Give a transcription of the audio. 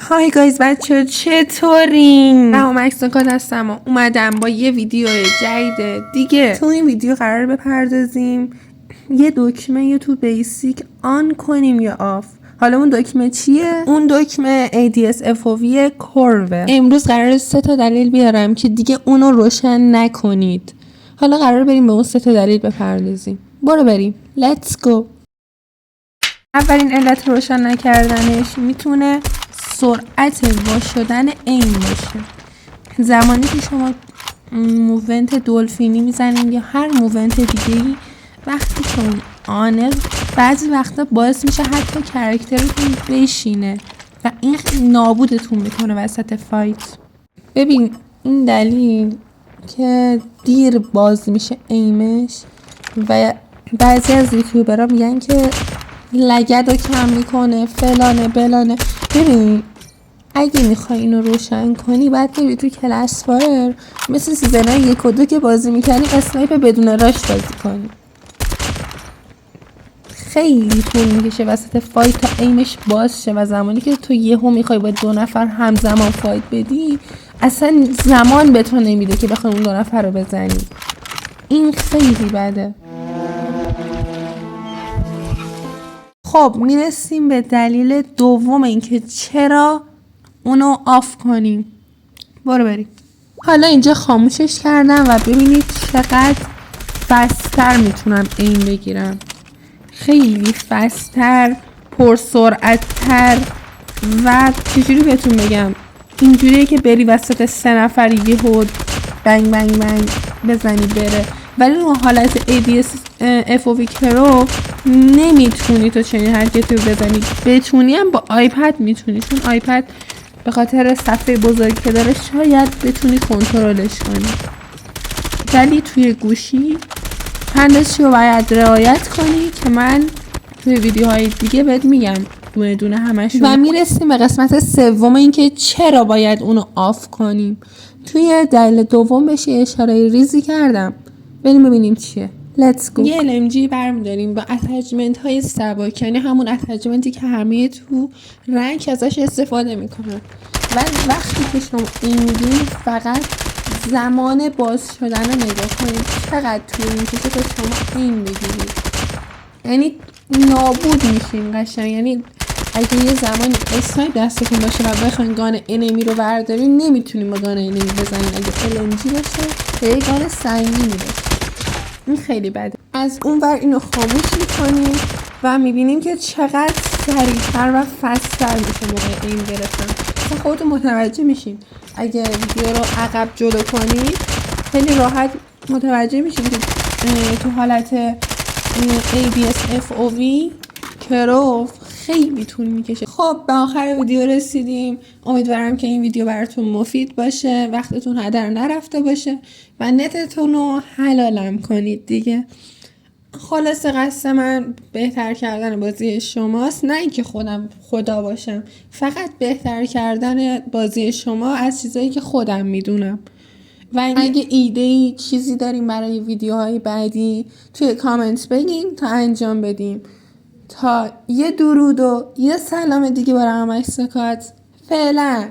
های گایز بچه چطورین؟ من مکساکات هستم و اومدم با یه ویدیو جدید دیگه. تو این ویدیو قرار بپردازیم یه دکمه یوتیوب بیسیک آن کنیم یا آف. حالا اون دکمه چیه؟ اون دکمه ADS-FOV کروه. امروز قراره 3 تا دلیل بیارم که دیگه اونو روشن نکنید. حالا قراره بریم به اون 3 تا دلیل بپردازیم. برو بریم. Let's go. اولین علت روشن نکردنش میتونه سرعت وا شدن این باشه. زمانی که شما موونت دلفینی میزنید یا هر موونت دیگه‌ای، وقتی که اون آنه بعضی وقتا باعث میشه حتی کرکترتون بشینه و این نابودتون میکنه وسط فایت. ببین این دلیل که دیر باز میشه ایمش و بعضی از یوتیوبرها میگن که لگد رو کم میکنه فلانه بلانه. ببین اگه میخوای اینو روشن کنی باید بری تو کلاس فایر مثل سیزنهای 1 و 2 که بازی میکنی اسنایپ بدون راش بازی کنی. خیلی طول میکشه وسط فایت تا ایمش باز شه و زمانی که تو یهو میخوای با 2 نفر همزمان فایت بدی اصلا زمان به تو نمیده که بخوای اون 2 نفر رو بزنی. این خیلی بده. خب میرسیم به دلیل دوم اینکه چرا اونو آف کنیم. برو بریم. حالا اینجا خاموشش کردم و ببینید چقدر فست‌تر میتونم این بگیرم. خیلی فست‌تر، پرسرعت‌تر و چجوری بهتون بگم، اینجوریه که بری وسط 3 نفر یهو بنگ بنگ بنگ بزنی بره. ولی رو حالت ADS-FOV کرو نمیتونی تو چنین حرکتی رو بزنی. بتونی هم با آیپد میتونی، چون آیپد به خاطر صفحه بزرگ که داره شاید بتونی کنترلش کنی، ولی توی گوشی چندشی رو باید رعایت کنی که من توی ویدیوهای دیگه بهت میگم دونه دونه همشون. و میرسیم به قسمت سوم اینکه چرا باید اونو آف کنیم. توی دلیل دوم بهش اشاره ریزی کردم. بریم ببینیم چیه. Let's go. یه LMG برمیداریم با اتچمنت های سبک، یعنی همون اتچمنتی که همه تو رنگ ازش استفاده میکنن. ولی وقتی که شما این میدین فقط زمان باز شدن رو نگاه کنید چقدر طول میکشه تا شما این بگیرید. یعنی نابود میشین قشنگ. یعنی اگه یه زمانی اسنایپ دستتون باشه و بخواین گان انمی رو بردارین نمیتونین با گان انمی بزنین. اگه LMG باشه به یه گان سنگینی باشه. این خیلی بده. از اون ور اینو خاموش میکنیم و میبینیم که چقدر سریعتر و فست‌تر میشه موقع این گرفتن. مثلا خودتون متوجه میشین اگه ویدیو رو عقب جلو کنید خیلی راحت متوجه میشین که تو حالت ADS-FOV کرو خیلی طول میکشه. خب به آخر ویدیو رسیدیم. امیدوارم که این ویدیو براتون مفید باشه، وقتتون هدر نرفته باشه و نتتون رو حلالم کنید دیگه. خلاصه قصد من بهتر کردن بازی شماست، نه اینکه خودم خدا باشم، فقط بهتر کردن بازی شما از چیزایی که خودم میدونم. و اگه ایده‌ای چیزی داریم برای ویدیوهای بعدی توی کامنت بگین تا انجام بدیم. تا یه درود و یه سلام دیگه برای مکساکات. فعلا